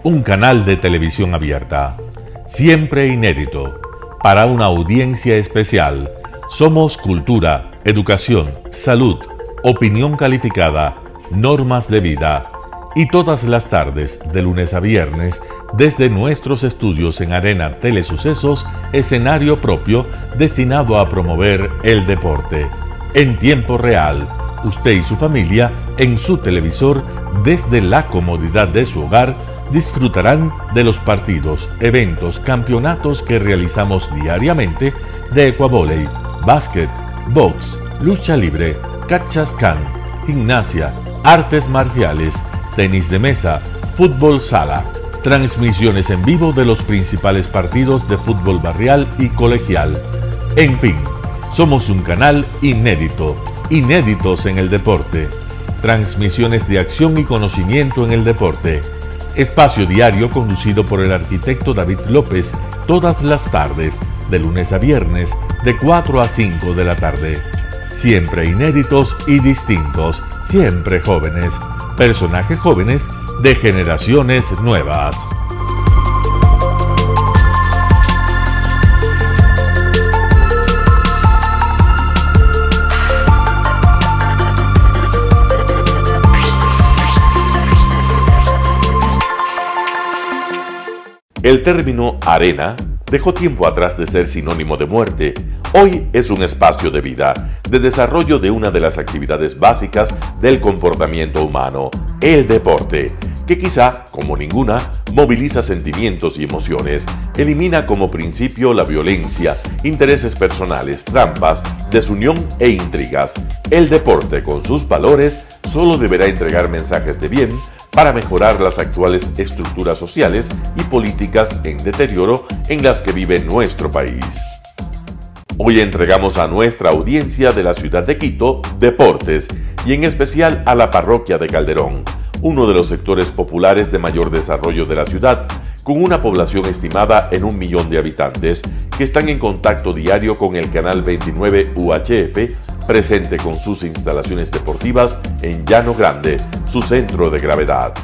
Un canal de televisión abierta, siempre inédito, para una audiencia especial. Somos cultura, educación, salud, opinión calificada, normas de vida. Y todas las tardes, de lunes a viernes, desde nuestros estudios en Arena Telesucesos, escenario propio destinado a promover el deporte. En tiempo real, usted y su familia, en su televisor, desde la comodidad de su hogar, disfrutarán de los partidos, eventos, campeonatos que realizamos diariamente de ecuavóley, básquet, box, lucha libre, cachascán, gimnasia, artes marciales, tenis de mesa, fútbol sala, transmisiones en vivo de los principales partidos de fútbol barrial y colegial. En fin, somos un canal inédito, inéditos en el deporte. Transmisiones de acción y conocimiento en el deporte. Espacio diario conducido por el arquitecto David López todas las tardes, de lunes a viernes, de 4 a 5 de la tarde. Siempre inéditos y distintos, siempre jóvenes. Personajes jóvenes de generaciones nuevas. El término arena dejó tiempo atrás de ser sinónimo de muerte. Hoy es un espacio de vida, de desarrollo de una de las actividades básicas del comportamiento humano, el deporte, que quizá, como ninguna, moviliza sentimientos y emociones, elimina como principio la violencia, intereses personales, trampas, desunión e intrigas. El deporte, con sus valores, solo deberá entregar mensajes de bien para mejorar las actuales estructuras sociales y políticas en deterioro en las que vive nuestro país. Hoy entregamos a nuestra audiencia de la ciudad de Quito deportes y en especial a la parroquia de Calderón, uno de los sectores populares de mayor desarrollo de la ciudad, con una población estimada en 1 millón de habitantes que están en contacto diario con el canal 29 UHF, presente con sus instalaciones deportivas en Llano Grande, su centro de gravedad.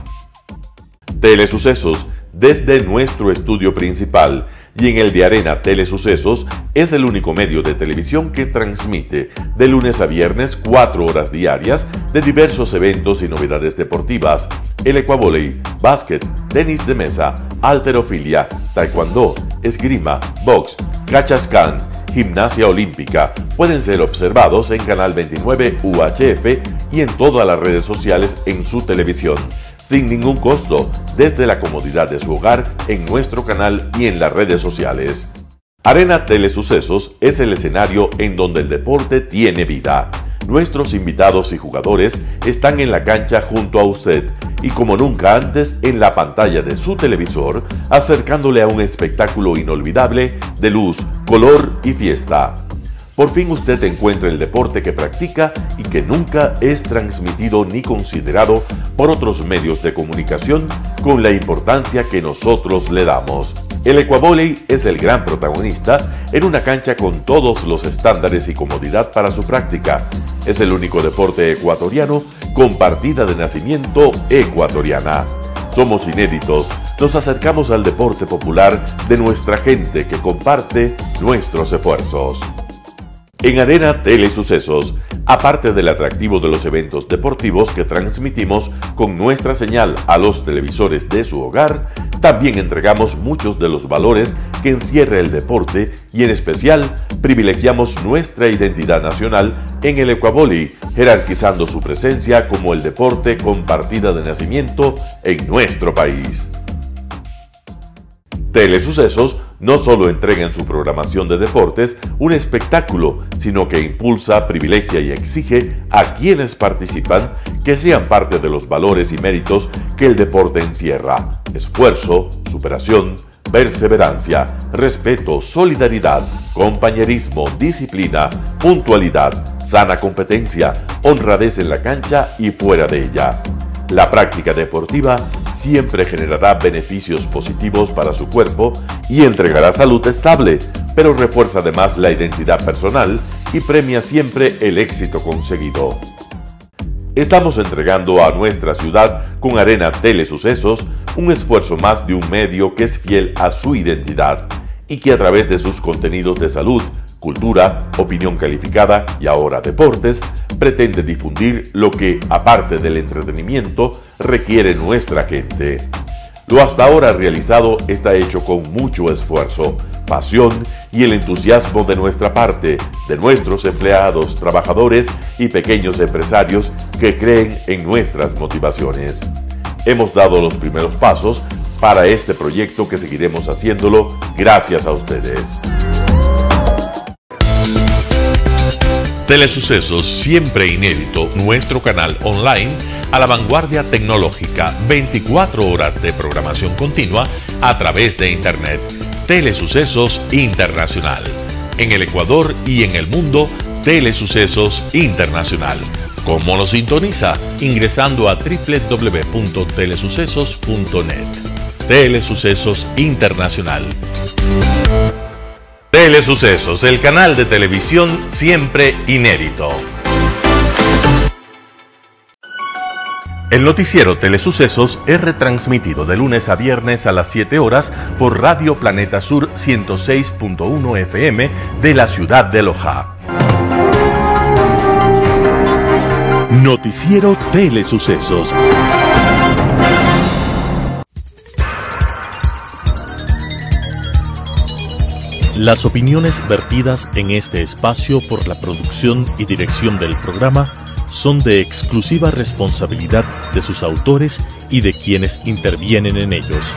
Telesucesos, desde nuestro estudio principal y en el de Arena Telesucesos, es el único medio de televisión que transmite de lunes a viernes 4 horas diarias de diversos eventos y novedades deportivas: el ecuavóley, básquet, tenis de mesa, halterofilia, taekwondo, esgrima, box, cachascán, gimnasia olímpica. Pueden ser observados en Canal 29 UHF y en todas las redes sociales en su televisión, sin ningún costo, desde la comodidad de su hogar, en nuestro canal y en las redes sociales. Arena Telesucesos es el escenario en donde el deporte tiene vida. Nuestros invitados y jugadores están en la cancha junto a usted y como nunca antes en la pantalla de su televisor, acercándole a un espectáculo inolvidable de luz, color y fiesta. Por fin usted encuentra el deporte que practica y que nunca es transmitido ni considerado por otros medios de comunicación con la importancia que nosotros le damos. El ecuavóley es el gran protagonista en una cancha con todos los estándares y comodidad para su práctica. Es el único deporte ecuatoriano con partida de nacimiento ecuatoriana. Somos inéditos, nos acercamos al deporte popular de nuestra gente que comparte nuestros esfuerzos. En Arena Telesucesos, aparte del atractivo de los eventos deportivos que transmitimos con nuestra señal a los televisores de su hogar, también entregamos muchos de los valores que encierra el deporte y en especial privilegiamos nuestra identidad nacional en el ecuavóley, jerarquizando su presencia como el deporte con partida de nacimiento en nuestro país. Telesucesos no solo entrega en su programación de deportes un espectáculo, sino que impulsa, privilegia y exige a quienes participan que sean parte de los valores y méritos que el deporte encierra: esfuerzo, superación, perseverancia, respeto, solidaridad, compañerismo, disciplina, puntualidad, sana competencia, honradez en la cancha y fuera de ella. La práctica deportiva siempre generará beneficios positivos para su cuerpo y entregará salud estable, pero refuerza además la identidad personal y premia siempre el éxito conseguido. Estamos entregando a nuestra ciudad con Arena Telesucesos un esfuerzo más de un medio que es fiel a su identidad y que a través de sus contenidos de salud, cultura, opinión calificada y ahora deportes, pretende difundir lo que, aparte del entretenimiento, requiere nuestra gente. Lo hasta ahora realizado está hecho con mucho esfuerzo, pasión y el entusiasmo de nuestra parte, de nuestros empleados, trabajadores y pequeños empresarios que creen en nuestras motivaciones. Hemos dado los primeros pasos para este proyecto que seguiremos haciéndolo gracias a ustedes. Telesucesos, siempre inédito, nuestro canal online a la vanguardia tecnológica, 24 horas de programación continua a través de Internet. Telesucesos Internacional. En el Ecuador y en el mundo, Telesucesos Internacional. ¿Cómo nos sintoniza? Ingresando a www.telesucesos.net. Telesucesos Internacional. Telesucesos, el canal de televisión siempre inédito. El noticiero Telesucesos es retransmitido de lunes a viernes a las 7 horas por Radio Planeta Sur 106.1 FM de la ciudad de Loja. Noticiero Telesucesos. Las opiniones vertidas en este espacio por la producción y dirección del programa son de exclusiva responsabilidad de sus autores y de quienes intervienen en ellos.